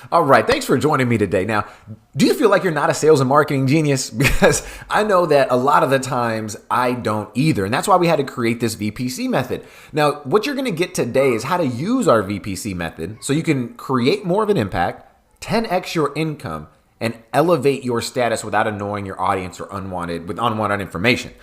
All right, thanks for joining me today. Now, do you feel like you're not a sales and marketing genius? Because I know that a lot of the times I don't either. And that's why we had to create this V.P.C method. Now, what you're going to get today is how to use our V.P.C method so you can create more of an impact, 10x your income, and elevate your status without annoying your audience or unwanted information.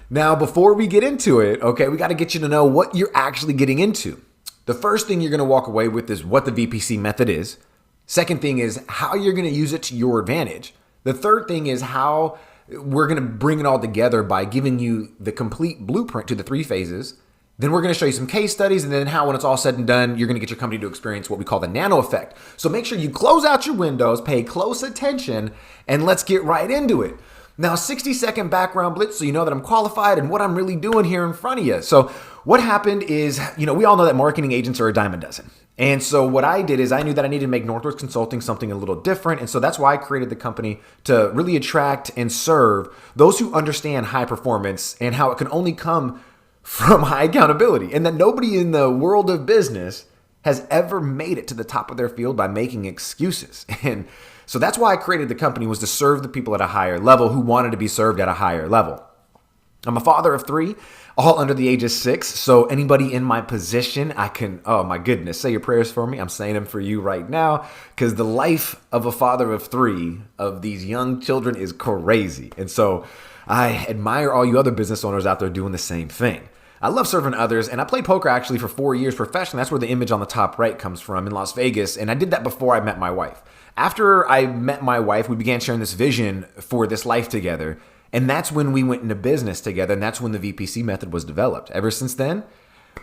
Now, before we get into it, okay, we got to get you to know what you're actually getting into. The first thing you're going to walk away with is what the V.P.C method is. Second thing is how you're going to use it to your advantage. The third thing is how we're going to bring it all together by giving you the complete blueprint to the 3 phases. Then we're going to show you some case studies, and then how, when it's all said and done, you're going to get your company to experience what we call the nano effect. So make sure you close out your windows, pay close attention, and let's get right into it. Now, 60-second background blitz so you know that I'm qualified and what I'm really doing here in front of you. So what happened is, we all know that marketing agents are a dime a dozen. And so what I did is I knew that I needed to make Northwoods Consulting something a little different. And so that's why I created the company, to really attract and serve those who understand high performance and how it can only come from high accountability, and that nobody in the world of business has ever made it to the top of their field by making excuses. And so that's why I created the company, was to serve the people at a higher level who wanted to be served at a higher level. I'm a father of 3, all under the age of 6. So anybody in my position, I can, oh my goodness, say your prayers for me. I'm saying them for you right now, because the life of a father of 3 of these young children is crazy. And so I admire all you other business owners out there doing the same thing. I love serving others, and I played poker actually for 4 years professionally. That's where the image on the top right comes from, in Las Vegas. And I did that before I met my wife. After I met my wife, we began sharing this vision for this life together. And that's when we went into business together. And that's when the V.P.C method was developed. Ever since then,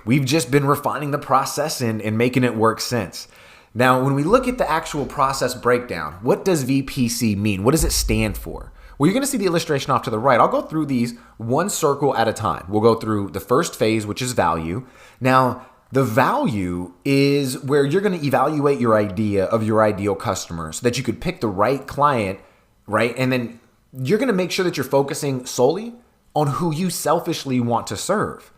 we've just been refining the process and making it work since. Now, when we look at the actual process breakdown, what does V.P.C mean? What does it stand for? Well, you're going to see the illustration off to the right. I'll go through these one circle at a time. We'll go through the first phase, which is value. Now, the value is where you're going to evaluate your idea of your ideal customer so that you could pick the right client, right? And then you're going to make sure that you're focusing solely on who you selfishly want to serve,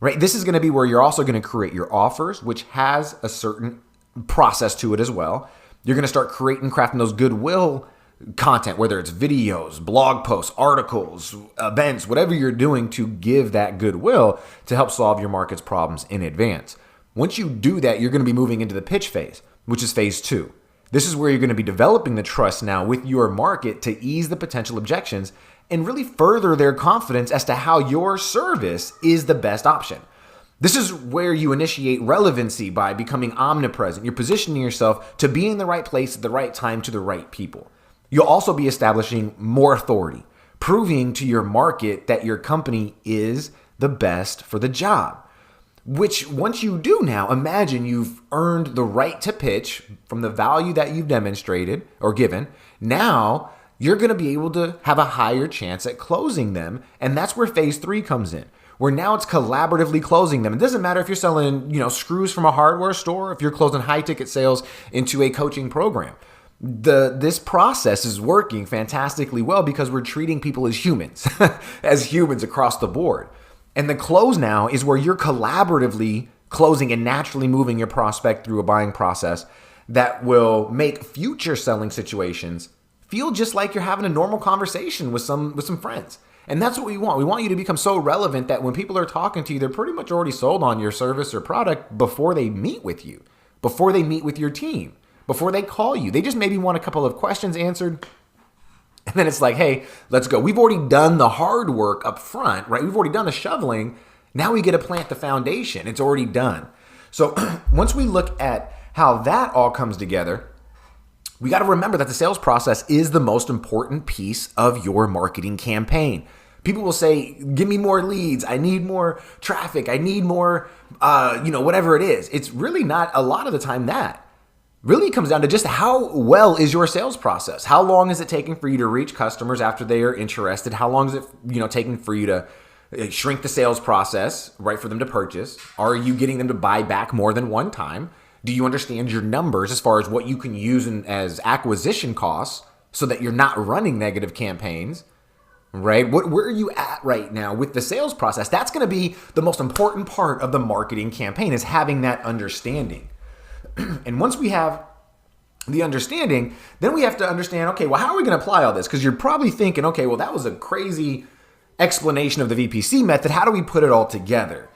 right? This is going to be where you're also going to create your offers, which has a certain process to it as well. You're going to start crafting those goodwill content, whether it's videos, blog posts, articles, events, whatever you're doing to give that goodwill to help solve your market's problems in advance. Once you do that, you're going to be moving into the pitch phase, which is phase 2. This is where you're going to be developing the trust now with your market to ease the potential objections and really further their confidence as to how your service is the best option. This is where you initiate relevancy by becoming omnipresent. You're positioning yourself to be in the right place at the right time to the right people. You'll also be establishing more authority, proving to your market that your company is the best for the job. Which, once you do now, imagine you've earned the right to pitch from the value that you've demonstrated or given. Now, you're going to be able to have a higher chance at closing them. And that's where phase 3 comes in, where now it's collaboratively closing them. It doesn't matter if you're selling, screws from a hardware store, if you're closing high ticket sales into a coaching program. This process is working fantastically well because we're treating people as humans, as humans across the board. And the close now is where you're collaboratively closing and naturally moving your prospect through a buying process that will make future selling situations feel just like you're having a normal conversation with some friends. And that's what we want. We want you to become so relevant that when people are talking to you, they're pretty much already sold on your service or product before they meet with you, before they meet with your team, before they call you. They just maybe want a couple of questions answered. And then it's like, hey, let's go. We've already done the hard work up front, right? We've already done the shoveling. Now we get to plant the foundation. It's already done. So once we look at how that all comes together, we got to remember that the sales process is the most important piece of your marketing campaign. People will say, give me more leads. I need more traffic. I need more, whatever it is. It's really not a lot of the time that. Really comes down to just how well is your sales process? How long is it taking for you to reach customers after they are interested? How long is it, taking for you to shrink the sales process, right, for them to purchase? Are you getting them to buy back more than one time? Do you understand your numbers as far as what you can use as acquisition costs so that you're not running negative campaigns, right? Where are you at right now with the sales process? That's going to be the most important part of the marketing campaign, is having that understanding. And once we have the understanding, then we have to understand, okay, well, how are we going to apply all this? Because you're probably thinking, okay, well, that was a crazy explanation of the V.P.C method. How do we put it all together?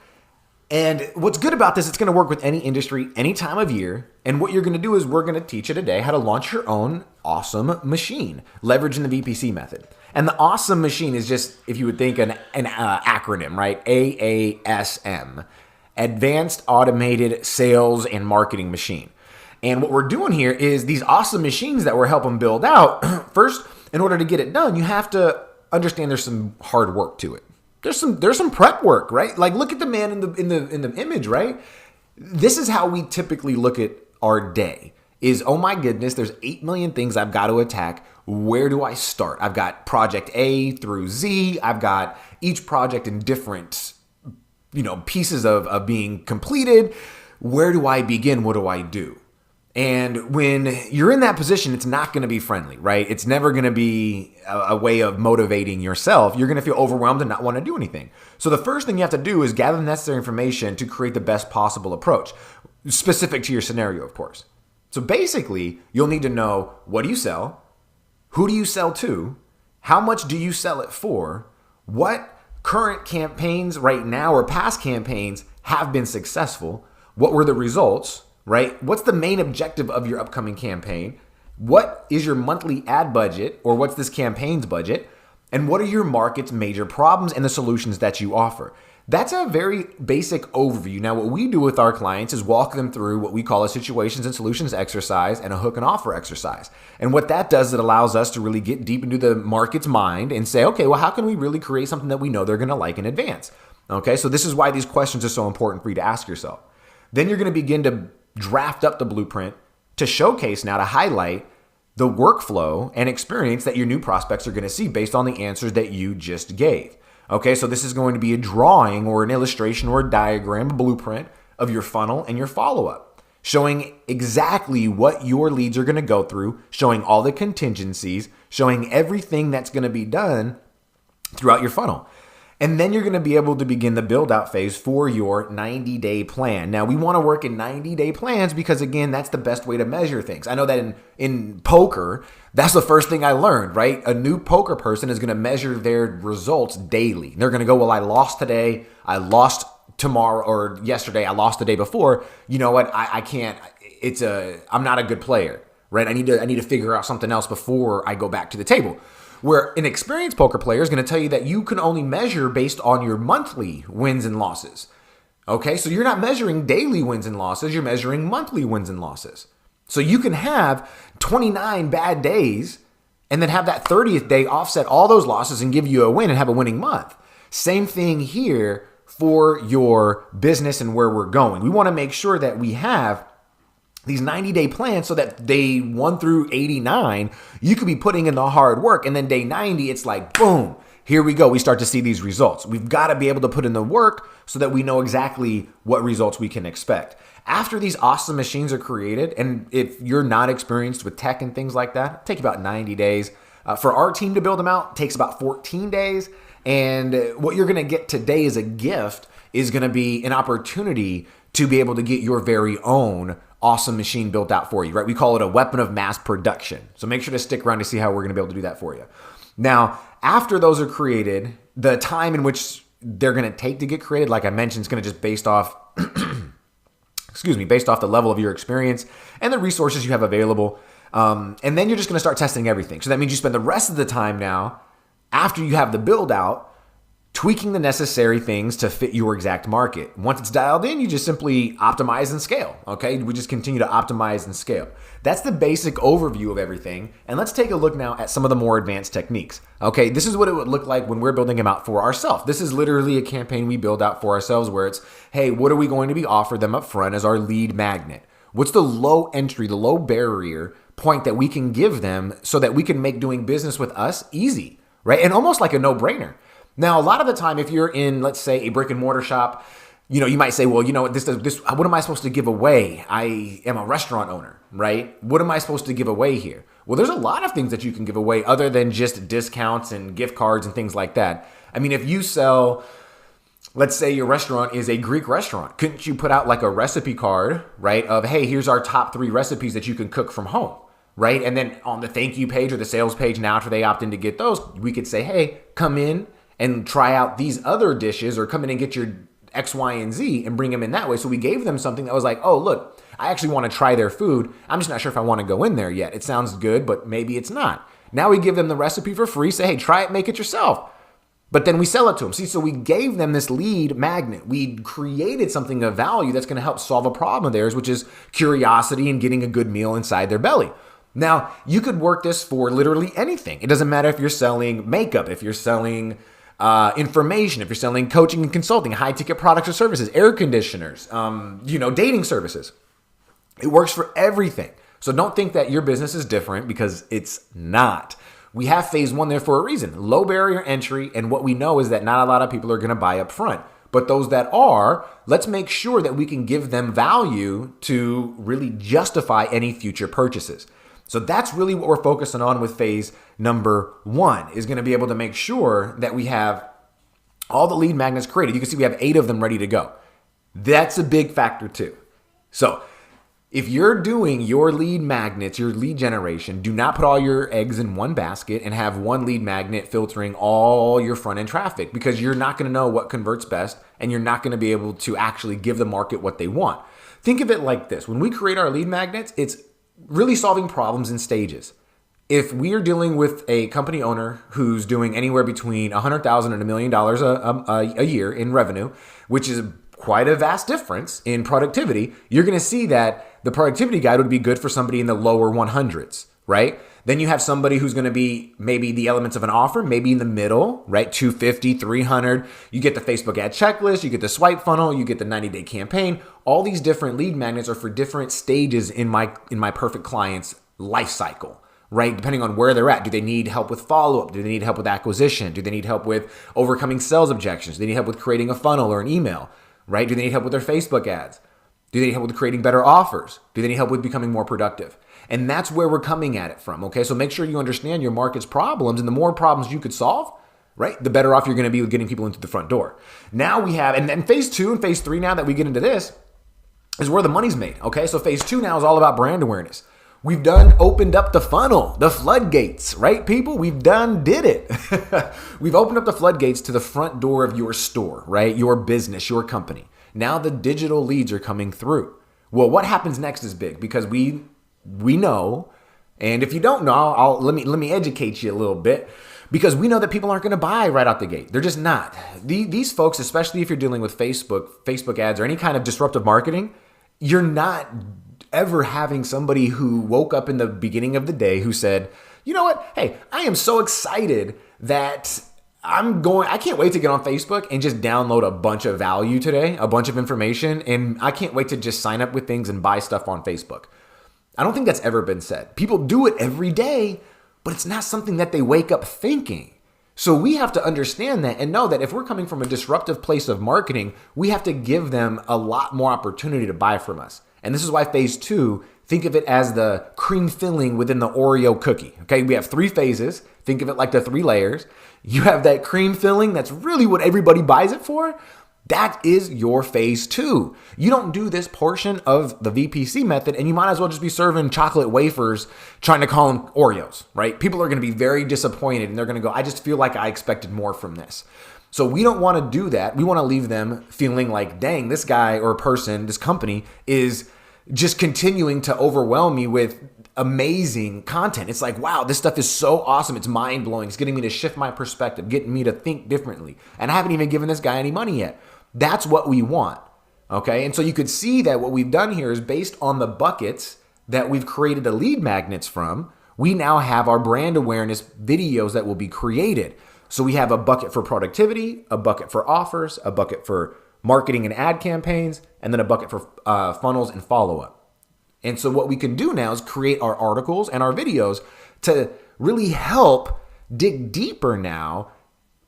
And what's good about this, it's going to work with any industry, any time of year. And what you're going to do is we're going to teach you today how to launch your own awesome machine, leveraging the V.P.C method. And the awesome machine is just, if you would think an acronym, right? AASM, Advanced Automated Sales and Marketing Machine. And what we're doing here is these awesome machines that we're helping build out. First, in order to get it done, you have to understand there's some hard work to it. There's some prep work, right? Like, look at the man in the image, right? This is how we typically look at our day. Is, oh my goodness, there's 8 million things I've got to attack. Where do I start? I've got project A through Z. I've got each project in different, pieces of being completed. Where do I begin? What do I do? And when you're in that position, it's not going to be friendly, right? It's never going to be a way of motivating yourself. You're going to feel overwhelmed and not want to do anything. So the first thing you have to do is gather the necessary information to create the best possible approach, specific to your scenario, of course. So basically, you'll need to know, what do you sell? Who do you sell to? How much do you sell it for? What current campaigns right now or past campaigns have been successful? What were the results? Right? What's the main objective of your upcoming campaign? What is your monthly ad budget, or what's this campaign's budget? And what are your market's major problems and the solutions that you offer? That's a very basic overview. Now, what we do with our clients is walk them through what we call a situations and solutions exercise and a hook and offer exercise. And what that does, it allows us to really get deep into the market's mind and say, okay, well, how can we really create something that we know they're going to like in advance? Okay, so this is why these questions are so important for you to ask yourself. Then you're going to begin to draft up the blueprint to showcase now, to highlight the workflow and experience that your new prospects are going to see based on the answers that you just gave. Okay, so this is going to be a drawing or an illustration or a diagram, a blueprint of your funnel and your follow-up, showing exactly what your leads are going to go through, showing all the contingencies, showing everything that's going to be done throughout your funnel. And then you're going to be able to begin the build out phase for your 90-day plan. Now, we want to work in 90-day plans because, again, that's the best way to measure things. I know that in poker, that's the first thing I learned, right? A new poker person is going to measure their results daily. They're going to go, well, I lost today, I lost tomorrow, or yesterday, I lost the day before. You know what? I can't. I'm not a good player, right? I need to figure out something else before I go back to the table. Where an experienced poker player is going to tell you that you can only measure based on your monthly wins and losses. Okay, so you're not measuring daily wins and losses, you're measuring monthly wins and losses. So you can have 29 bad days and then have that 30th day offset all those losses and give you a win and have a winning month. Same thing here for your business and where we're going. We want to make sure that we have these 90-day plans so that day 1 through 89, you could be putting in the hard work. And then day 90, it's like, boom, here we go. We start to see these results. We've got to be able to put in the work so that we know exactly what results we can expect. After these awesome machines are created, and if you're not experienced with tech and things like that, it'll take about 90 days. For our team to build them out, it takes about 14 days. And what you're going to get today as a gift is going to be an opportunity to be able to get your very own awesome machine built out for you, right? We call it a weapon of mass production. So make sure to stick around to see how we're going to be able to do that for you. Now, after those are created, the time in which they're going to take to get created, like I mentioned, is going to just based off, based off the level of your experience and the resources you have available. And then you're just going to start testing everything. So that means you spend the rest of the time now, after you have the build out, tweaking the necessary things to fit your exact market. Once it's dialed in, you just simply optimize and scale, okay? We just continue to optimize and scale. That's the basic overview of everything. And let's take a look now at some of the more advanced techniques, okay? This is what it would look like when we're building them out for ourselves. This is literally a campaign we build out for ourselves where it's, hey, what are we going to be offered them up front as our lead magnet? What's the low entry, the low barrier point that we can give them so that we can make doing business with us easy, right? And almost like a no-brainer. Now, a lot of the time, if you're in, let's say, a brick and mortar shop, you might say, well, this, what am I supposed to give away? I am a restaurant owner, right? What am I supposed to give away here? Well, there's a lot of things that you can give away other than just discounts and gift cards and things like that. I mean, if you sell let's say your restaurant is a Greek restaurant. Couldn't you put out like a recipe card, right? Of, hey, here's our top 3 recipes that you can cook from home, right? And then on the thank you page or the sales page, now after they opt in to get those, we could say, hey, come in and try out these other dishes, or come in and get your X, Y, and Z, and bring them in that way. So we gave them something that was like, oh, look, I actually want to try their food. I'm just not sure if I want to go in there yet. It sounds good, but maybe it's not. Now we give them the recipe for free. Say, hey, try it, make it yourself. But then we sell it to them. See, so we gave them this lead magnet. We created something of value that's going to help solve a problem of theirs, which is curiosity and getting a good meal inside their belly. Now, you could work this for literally anything. It doesn't matter if you're selling makeup, if you're selling information, if you're selling coaching and consulting, high ticket products or services, air conditioners, dating services. It works for everything. So don't think that your business is different, because it's not. We have phase 1 there for a reason. Low barrier entry, and what we know is that not a lot of people are going to buy up front. But those that are, let's make sure that we can give them value to really justify any future purchases. So that's really what we're focusing on with phase number 1, is going to be able to make sure that we have all the lead magnets created. You can see we have 8 of them ready to go. That's a big factor too. So if you're doing your lead magnets, your lead generation, do not put all your eggs in one basket and have one lead magnet filtering all your front end traffic, because you're not going to know what converts best, and you're not going to be able to actually give the market what they want. Think of it like this. When we create our lead magnets, it's really solving problems in stages. If we are dealing with a company owner who's doing anywhere between $100,000 and $1 million a year in revenue, which is quite a vast difference in productivity, you're going to see that the productivity guide would be good for somebody in the lower 100s, right? Then you have somebody who's going to be maybe the elements of an offer, maybe in the middle, right? 250, 300. You get the Facebook ad checklist, you get the swipe funnel, you get the 90-day campaign. All these different lead magnets are for different stages in my perfect client's life cycle, right? Depending on where they're at. Do they need help with follow-up? Do they need help with acquisition? Do they need help with overcoming sales objections? Do they need help with creating a funnel or an email, right? Do they need help with their Facebook ads? Do they need help with creating better offers? Do they need help with becoming more productive? And that's where we're coming at it from, okay? So make sure you understand your market's problems, and the more problems you could solve, right, the better off you're going to be with getting people into the front door. Now we have, and then phase 2 and phase 3, now that we get into this, is where the money's made, okay? So phase 2 now is all about brand awareness. We've opened up the funnel, the floodgates, right, people? Did it. We've opened up the floodgates to the front door of your store, right? Your business, your company. Now the digital leads are coming through. Well, what happens next is big, because we know, and if you don't know, let me educate you a little bit, because we know that people aren't going to buy right out the gate. They're just not. These folks, especially if you're dealing with Facebook ads or any kind of disruptive marketing, you're not ever having somebody who woke up in the beginning of the day who said, you know what? Hey, I am so excited that I can't wait to get on Facebook and just download a bunch of value today, a bunch of information, and I can't wait to just sign up with things and buy stuff on Facebook. I don't think that's ever been said. People do it every day, but it's not something that they wake up thinking. So we have to understand that and know that if we're coming from a disruptive place of marketing, we have to give them a lot more opportunity to buy from us. And this is why phase 2, think of it as the cream filling within the Oreo cookie. Okay, we have 3 phases. Think of it like the 3 layers. You have that cream filling. That's really what everybody buys it for. That is your phase 2. You don't do this portion of the V.P.C method, and you might as well just be serving chocolate wafers trying to call them Oreos, right? People are going to be very disappointed, and they're going to go, I just feel like I expected more from this. So we don't want to do that. We want to leave them feeling like, dang, this guy or person, this company is just continuing to overwhelm me with amazing content. It's like, wow, this stuff is so awesome. It's mind blowing. It's getting me to shift my perspective, getting me to think differently. And I haven't even given this guy any money yet. That's what we want. Okay. And so you could see that what we've done here is based on the buckets that we've created the lead magnets from. We now have our brand awareness videos that will be created. So we have a bucket for productivity, a bucket for offers, a bucket for marketing and ad campaigns, and then a bucket for funnels and follow-up. And so what we can do now is create our articles and our videos to really help dig deeper now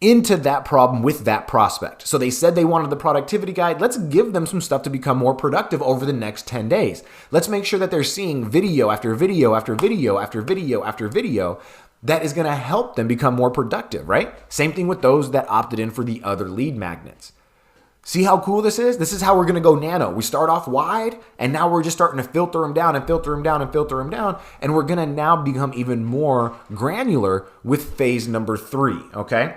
into that problem with that prospect. So they said they wanted the productivity guide. Let's give them some stuff to become more productive over the next 10 days. Let's make sure that they're seeing video after video after video after video after video that is going to help them become more productive, right? Same thing with those that opted in for the other lead magnets. See how cool this is? This is how we're going to go nano. We start off wide, and now we're just starting to filter them down and filter them down and filter them down. And we're going to now become even more granular with phase number 3, okay?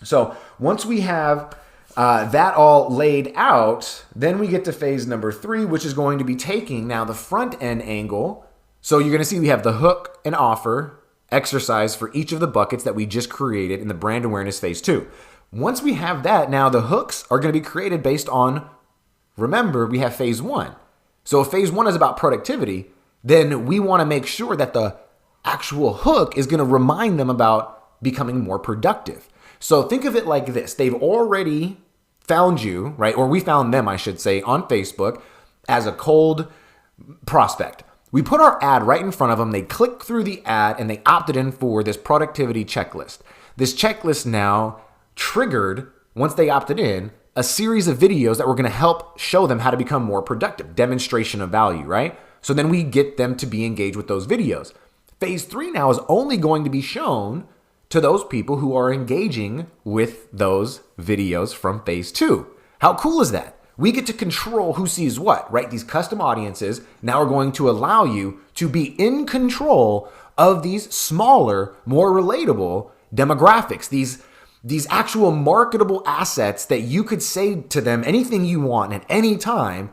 So once we have that all laid out, then we get to phase number 3, which is going to be taking now the front end angle. So you're going to see we have the hook and offer exercise for each of the buckets that we just created in the brand awareness phase 2. Once we have that, now the hooks are going to be created based on, remember, we have phase 1. So if phase 1 is about productivity, then we want to make sure that the actual hook is going to remind them about becoming more productive. So think of it like this. They've already found you, right? Or we found them, I should say, on Facebook as a cold prospect. We put our ad right in front of them. They click through the ad and they opted in for this productivity checklist. This checklist now triggered, once they opted in, a series of videos that were going to help show them how to become more productive, demonstration of value, right? So then we get them to be engaged with those videos. Phase 3 now is only going to be shown to those people who are engaging with those videos from phase 2. How cool is that? We get to control who sees what, right? These custom audiences now are going to allow you to be in control of these smaller, more relatable demographics, these actual marketable assets that you could say to them anything you want at any time,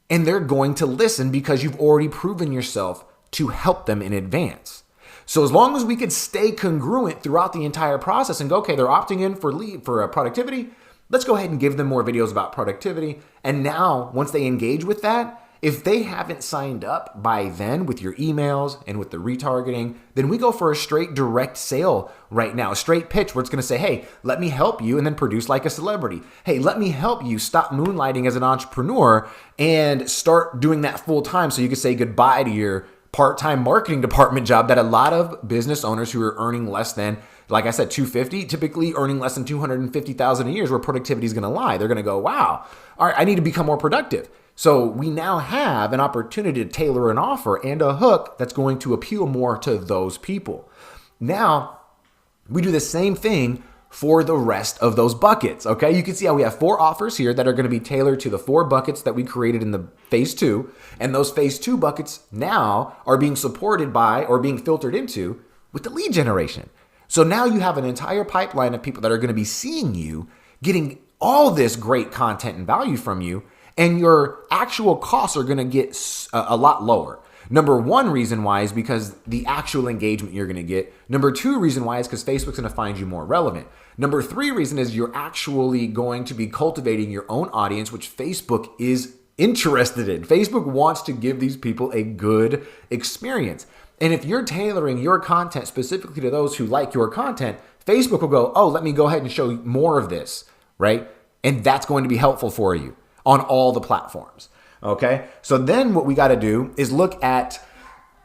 and they're going to listen because you've already proven yourself to help them in advance. So as long as we could stay congruent throughout the entire process and go, okay, they're opting in for productivity, let's go ahead and give them more videos about productivity. And now, once they engage with that, if they haven't signed up by then with your emails and with the retargeting, then we go for a straight direct sale right now, a straight pitch where it's going to say, hey, let me help you, and then produce like a celebrity. Hey, let me help you stop moonlighting as an entrepreneur and start doing that full time so you can say goodbye to your part-time marketing department job that a lot of business owners who are earning less than, like I said, $250, typically earning less than $250,000 a year is where productivity is going to lie. They're going to go, wow, all right, I need to become more productive. So we now have an opportunity to tailor an offer and a hook that's going to appeal more to those people. Now, we do the same thing for the rest of those buckets, okay? You can see how we have 4 offers here that are going to be tailored to the 4 buckets that we created in the phase 2. And those phase 2 buckets now are being supported by or being filtered into with the lead generation. So now you have an entire pipeline of people that are going to be seeing you, getting all this great content and value from you, and your actual costs are going to get a lot lower. Number 1 reason why is because the actual engagement you're going to get. Number 2 reason why is because Facebook's going to find you more relevant. Number 3 reason is you're actually going to be cultivating your own audience, which Facebook is interested in. Facebook wants to give these people a good experience. And if you're tailoring your content specifically to those who like your content, Facebook will go, oh, let me go ahead and show you more of this, right? And that's going to be helpful for you on all the platforms, okay? So then what we got to do is look at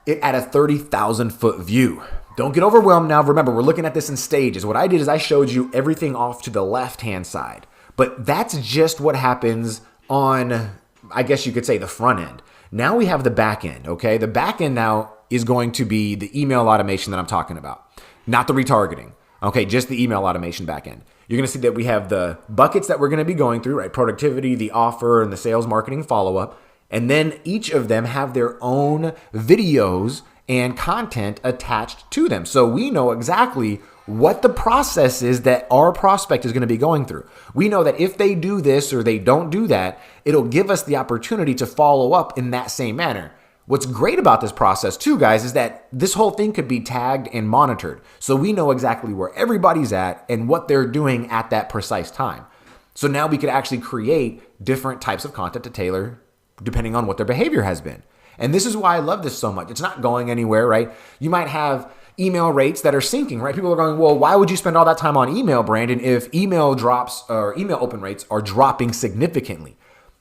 it at a 30,000 foot view. Don't get overwhelmed now. Remember, we're looking at this in stages. What I did is I showed you everything off to the left-hand side, but that's just what happens on, I guess you could say, the front end. Now we have the back end, okay? The back end now is going to be the email automation that I'm talking about, not the retargeting, okay? Just the email automation back end. You're going to see that we have the buckets that we're going to be going through, right? Productivity, the offer, and the sales marketing follow-up. And then each of them have their own videos and content attached to them. So we know exactly what the process is that our prospect is going to be going through. We know that if they do this or they don't do that, it'll give us the opportunity to follow up in that same manner. What's great about this process too, guys, is that this whole thing could be tagged and monitored. So we know exactly where everybody's at and what they're doing at that precise time. So now we could actually create different types of content to tailor depending on what their behavior has been. And this is why I love this so much. It's not going anywhere, right? You might have email rates that are sinking, right? People are going, well, why would you spend all that time on email, Brandon, if email drops or email open rates are dropping significantly?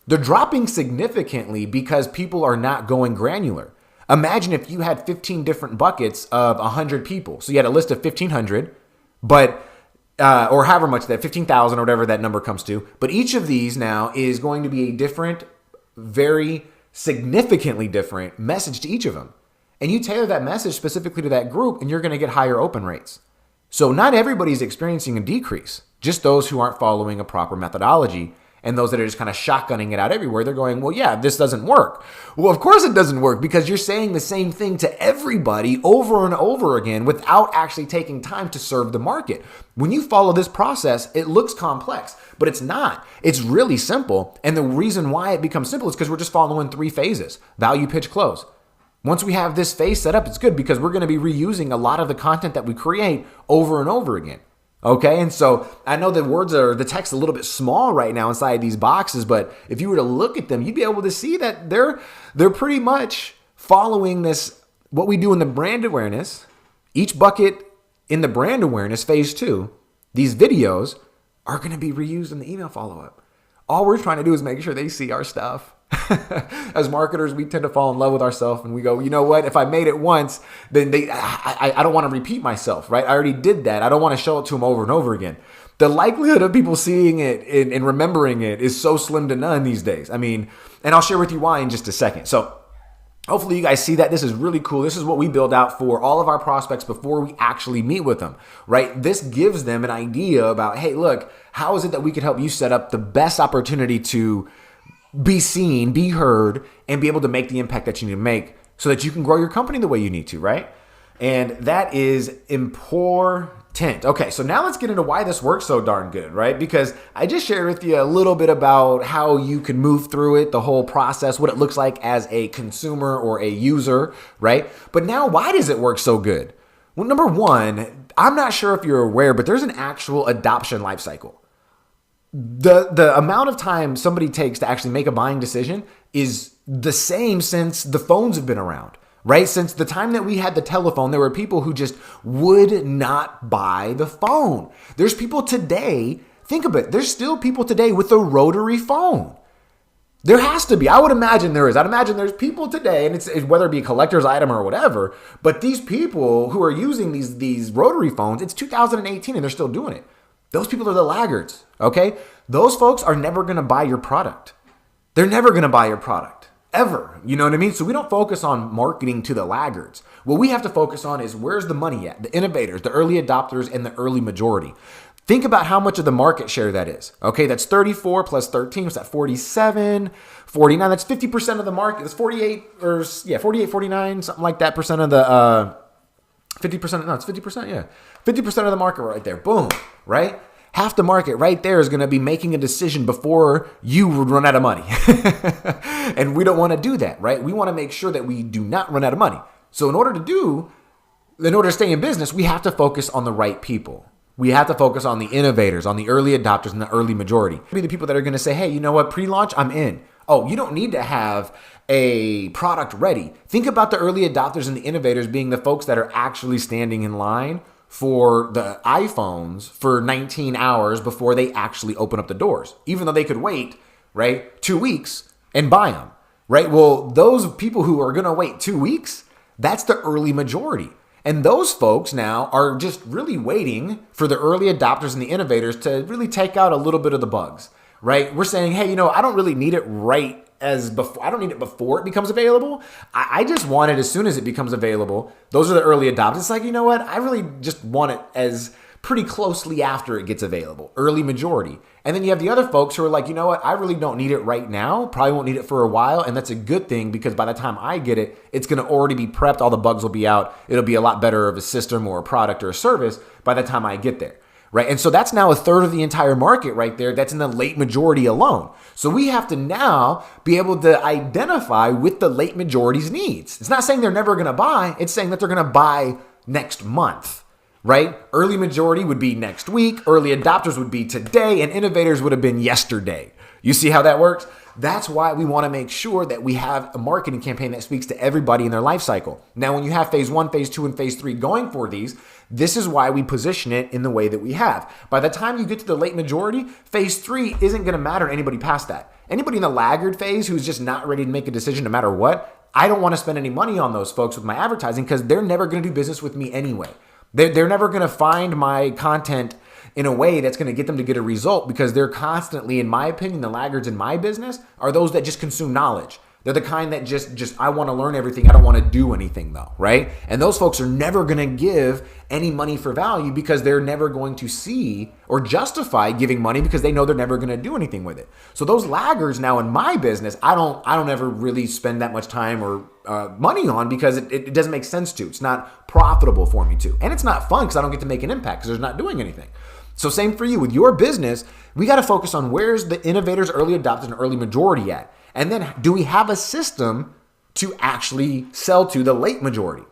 They're dropping significantly because people are not going granular. Imagine if you had 15 different buckets of 100 people. So you had a list of 1,500, but or however much that 15,000 or whatever that number comes to. But each of these now is going to be a different, very significantly different message to each of them. And you tailor that message specifically to that group, and you're going to get higher open rates. So not everybody's experiencing a decrease, just those who aren't following a proper methodology And those that are just kind of shotgunning it out everywhere, they're going, well, yeah, this doesn't work. Well, of course it doesn't work, because you're saying the same thing to everybody over and over again without actually taking time to serve the market. When you follow this process, it looks complex, but it's not. It's really simple. And the reason why it becomes simple is because we're just following 3 phases: value, pitch, close. Once we have this phase set up, it's good because we're going to be reusing a lot of the content that we create over and over again. Okay, and so I know the text a little bit small right now inside these boxes, but if you were to look at them, you'd be able to see that they're pretty much following this, what we do in the brand awareness. Each bucket in the brand awareness phase 2, these videos are going to be reused in the email follow-up. All we're trying to do is make sure they see our stuff. As marketers, we tend to fall in love with ourselves, and we go, you know what? If I made it once, then I don't want to repeat myself, right? I already did that. I don't want to show it to them over and over again. The likelihood of people seeing it and remembering it is so slim to none these days. I mean, and I'll share with you why in just a second. So hopefully you guys see that. This is really cool. This is what we build out for all of our prospects before we actually meet with them, right? This gives them an idea about, hey, look, how is it that we could help you set up the best opportunity to be seen, be heard, and be able to make the impact that you need to make so that you can grow your company the way you need to, right? And that is important. Okay, so now let's get into why this works so darn good, right? Because I just shared with you a little bit about how you can move through it, the whole process, what it looks like as a consumer or a user, right? But now, why does it work so good? Well, number one, I'm not sure if you're aware, but there's an actual adoption life cycle. The amount of time somebody takes to actually make a buying decision is the same since the phones have been around, right? Since the time that we had the telephone, there were people who just would not buy the phone. There's people today, think of it, there's still people today with a rotary phone. There has to be. I would imagine there is. I'd imagine there's people today, and it's whether it be a collector's item or whatever, but these people who are using these rotary phones, it's 2018 and they're still doing it. Those people are the laggards, okay? Those folks are never going to buy your product. They're never going to buy your product, ever. You know what I mean? So we don't focus on marketing to the laggards. What we have to focus on is where's the money at? The innovators, the early adopters, and the early majority. Think about how much of the market share that is. Okay, that's 34 plus 13, what's that, 47, 49, that's 50% of the market. That's 48, 49, something like that percent of the 50%, no, it's 50%, yeah. 50% of the market right there, boom, right? Half the market right there is going to be making a decision before you run out of money. And we don't want to do that, right? We want to make sure that we do not run out of money. So in order to stay in business, we have to focus on the right people. We have to focus on the innovators, on the early adopters, and the early majority. Be the people that are going to say, hey, you know what, pre-launch, I'm in. Oh, you don't need to have a product ready. Think about the early adopters and the innovators being the folks that are actually standing in line for the iPhones for 19 hours before they actually open up the doors, even though they could wait, right, 2 weeks and buy them, right? Well, those people who are going to wait 2 weeks, that's the early majority. And those folks now are just really waiting for the early adopters and the innovators to really take out a little bit of the bugs, right? We're saying, hey, I don't really need it right as before. I don't need it before it becomes available. I just want it as soon as it becomes available. Those are the early adopters. It's like, you know what? I really just want it as pretty closely after it gets available, early majority. And then you have the other folks who are like, you know what? I really don't need it right now. Probably won't need it for a while. And that's a good thing because by the time I get it, it's going to already be prepped. All the bugs will be out. It'll be a lot better of a system or a product or a service by the time I get there. Right. And so that's now a third of the entire market right there. That's in the late majority alone. So we have to now be able to identify with the late majority's needs. It's not saying they're never going to buy. It's saying that they're going to buy next month. Right? Early majority would be next week. Early adopters would be today. And innovators would have been yesterday. You see how that works? That's why we want to make sure that we have a marketing campaign that speaks to everybody in their life cycle. Now, when you have phase 1, phase 2, and phase 3 going for these, this is why we position it in the way that we have. By the time you get to the late majority, phase 3 isn't going to matter to anybody past that. Anybody in the laggard phase who's just not ready to make a decision no matter what, I don't want to spend any money on those folks with my advertising because they're never going to do business with me anyway. They're never going to find my content in a way that's going to get them to get a result because they're constantly, in my opinion, the laggards in my business are those that just consume knowledge. They're the kind that just I want to learn everything. I don't want to do anything though, right? And those folks are never going to give any money for value because they're never going to see or justify giving money because they know they're never going to do anything with it. So those laggards now in my business, I don't ever really spend that much time or money on because it doesn't make sense to. It's not profitable for me to. And it's not fun because I don't get to make an impact because they're not doing anything. So same for you with your business. We got to focus on where's the innovators, early adopters, and early majority at. And then do we have a system to actually sell to the late majority?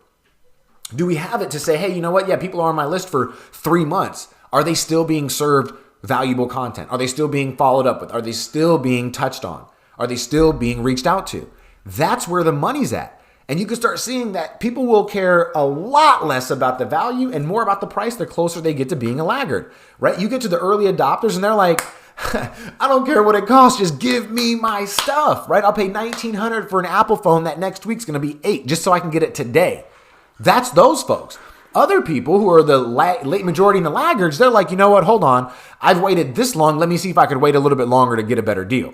Do we have it to say, hey, you know what? Yeah, people are on my list for 3 months. Are they still being served valuable content? Are they still being followed up with? Are they still being touched on? Are they still being reached out to? That's where the money's at. And you can start seeing that people will care a lot less about the value and more about the price the closer they get to being a laggard, right? You get to the early adopters and they're like, I don't care what it costs. Just give me my stuff, right? I'll pay $1,900 for an Apple phone that next week's going to be $8 just so I can get it today. That's those folks. Other people who are the late majority and the laggards, they're like, you know what? Hold on. I've waited this long. Let me see if I could wait a little bit longer to get a better deal,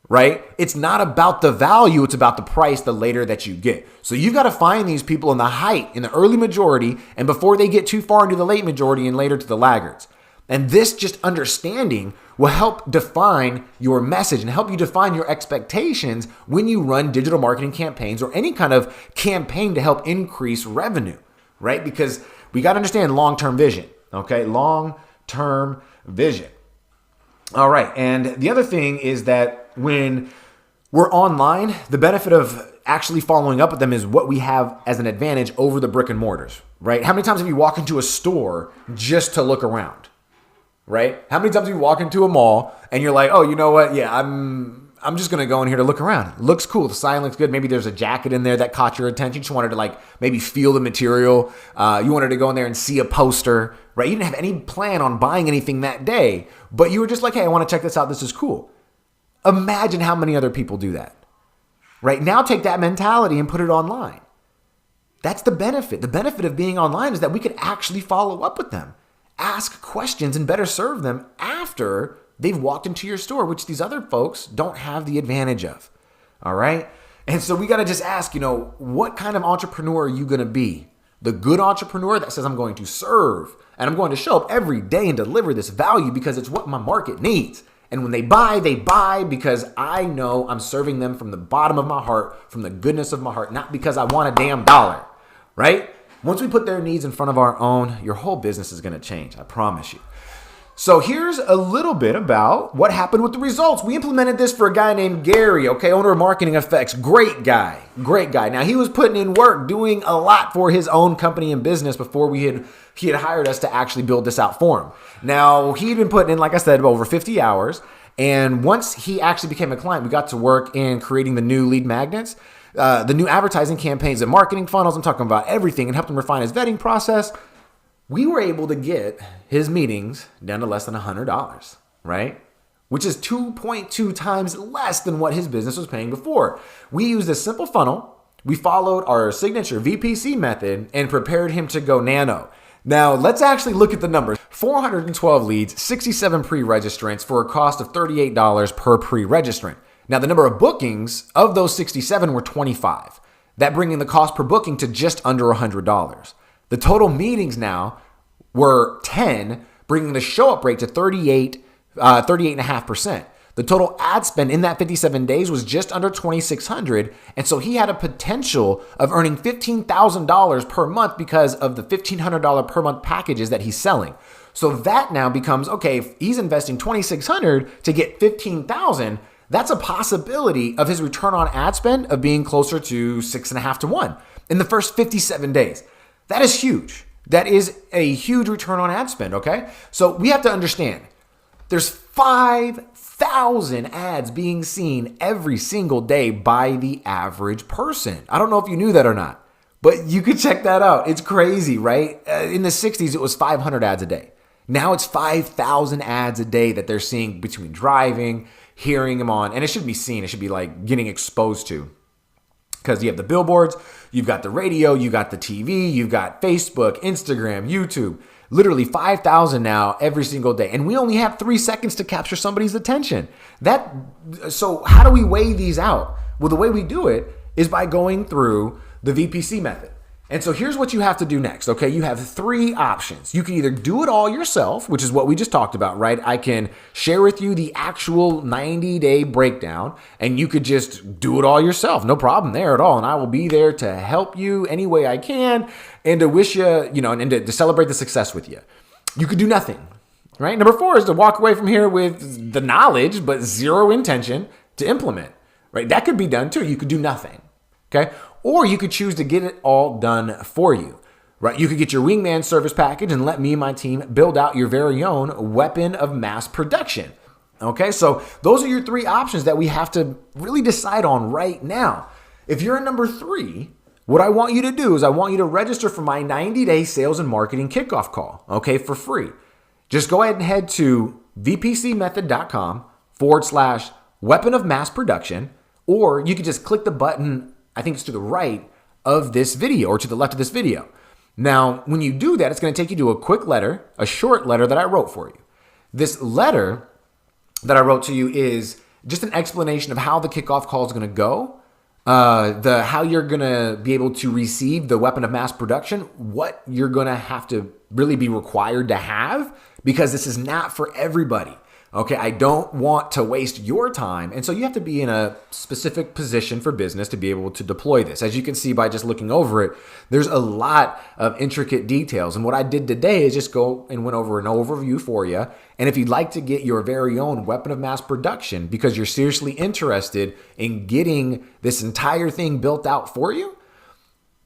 right? It's not about the value. It's about the price the later that you get. So you've got to find these people in the height, in the early majority, and before they get too far into the late majority and later to the laggards. And this just understanding will help define your message and help you define your expectations when you run digital marketing campaigns or any kind of campaign to help increase revenue, right? Because we got to understand long-term vision, okay? Long-term vision. All right. And the other thing is that when we're online, the benefit of actually following up with them is what we have as an advantage over the brick and mortars, right? How many times have you walked into a store just to look around? Right? How many times do you walk into a mall and you're like, oh, you know what? Yeah, I'm just going to go in here to look around. It looks cool. The sign looks good. Maybe there's a jacket in there that caught your attention. You just wanted to like maybe feel the material. You wanted to go in there and see a poster, right? You didn't have any plan on buying anything that day, but you were just like, hey, I want to check this out. This is cool. Imagine how many other people do that, right? Now take that mentality and put it online. That's the benefit. The benefit of being online is that we could actually follow up with them. Ask questions and better serve them after they've walked into your store, which these other folks don't have the advantage of. All right. And so we got to just ask, what kind of entrepreneur are you going to be? The good entrepreneur that says I'm going to serve and I'm going to show up every day and deliver this value because it's what my market needs. And when they buy because I know I'm serving them from the bottom of my heart, from the goodness of my heart, not because I want a damn dollar, right? Once we put their needs in front of our own, your whole business is going to change. I promise you. So here's a little bit about what happened with the results. We implemented this for a guy named Gary, okay, owner of Marketing Effects. Great guy. Now he was putting in work, doing a lot for his own company and business before he had hired us to actually build this out for him. Now he'd been putting in, like I said, over 50 hours. And once he actually became a client, we got to work in creating the new lead magnets. The new advertising campaigns and marketing funnels. I'm talking about everything and helped him refine his vetting process. We were able to get his meetings down to less than $100, right? Which is 2.2 times less than what his business was paying before. We used a simple funnel. We followed our signature V.P.C method and prepared him to go nano. Now, let's actually look at the numbers. 412 leads, 67 pre-registrants for a cost of $38 per pre-registrant. Now, the number of bookings of those 67 were 25. That bringing the cost per booking to just under $100. The total meetings now were 10, bringing the show-up rate to 38.5%. The total ad spend in that 57 days was just under $2,600. And so he had a potential of earning $15,000 per month because of the $1,500 per month packages that he's selling. So that now becomes, okay, if he's investing $2,600 to get $15,000, that's a possibility of his return on ad spend of being closer to 6.5 to 1 in the first 57 days. That is huge. That is a huge return on ad spend, okay? So we have to understand there's 5,000 ads being seen every single day by the average person. I don't know if you knew that or not, but you could check that out. It's crazy, right? In the 60s, it was 500 ads a day. Now it's 5,000 ads a day that they're seeing between driving, hearing them on, and it should be seen. It should be like getting exposed to. Because you have the billboards, you've got the radio, you got the TV, you've got Facebook, Instagram, YouTube. Literally 5,000 now every single day. And we only have 3 seconds to capture somebody's attention. So how do we weigh these out? Well, the way we do it is by going through the V.P.C method. And so here's what you have to do next, okay? You have three options. You can either do it all yourself, which is what we just talked about, right? I can share with you the actual 90-day breakdown, and you could just do it all yourself. No problem there at all. And I will be there to help you any way I can and to wish you, and to celebrate the success with you. You could do nothing, right? Number 4 is to walk away from here with the knowledge, but zero intention to implement, right? That could be done too. You could do nothing, okay? Or you could choose to get it all done for you, right? You could get your wingman service package and let me and my team build out your very own weapon of mass production. Okay, so those are your 3 options that we have to really decide on right now. If you're in number 3, what I want you to do is I want you to register for my 90-day sales and marketing kickoff call, okay, for free. Just go ahead and head to vpcmethod.com/weapon of mass production, or you could just click the button, I think it's to the right of this video or to the left of this video. Now, when you do that, it's going to take you to a quick letter, a short letter that I wrote for you. This letter that I wrote to you is just an explanation of how the kickoff call is going to go, how you're going to be able to receive the weapon of mass production, what you're going to have to really be required to have, because this is not for everybody. Okay, I don't want to waste your time. And so you have to be in a specific position for business to be able to deploy this. As you can see by just looking over it, there's a lot of intricate details. And what I did today is just go and went over an overview for you. And if you'd like to get your very own weapon of mass production because you're seriously interested in getting this entire thing built out for you,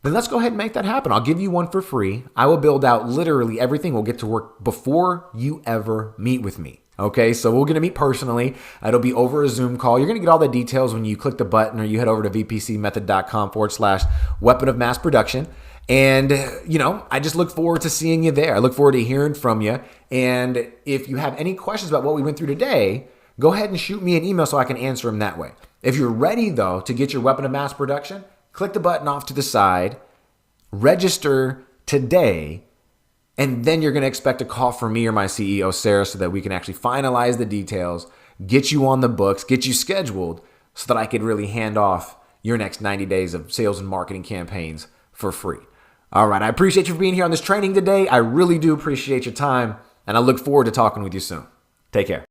then let's go ahead and make that happen. I'll give you one for free. I will build out literally everything. We'll get to work before you ever meet with me. Okay, so we're going to meet personally. It'll be over a Zoom call. You're going to get all the details when you click the button or you head over to vpcmethod.com/weapon of mass production. And, I just look forward to seeing you there. I look forward to hearing from you. And if you have any questions about what we went through today, go ahead and shoot me an email so I can answer them that way. If you're ready, though, to get your weapon of mass production, click the button off to the side, register today, and then you're going to expect a call from me or my CEO, Sarah, so that we can actually finalize the details, get you on the books, get you scheduled so that I could really hand off your next 90 days of sales and marketing campaigns for free. All right. I appreciate you for being here on this training today. I really do appreciate your time, and I look forward to talking with you soon. Take care.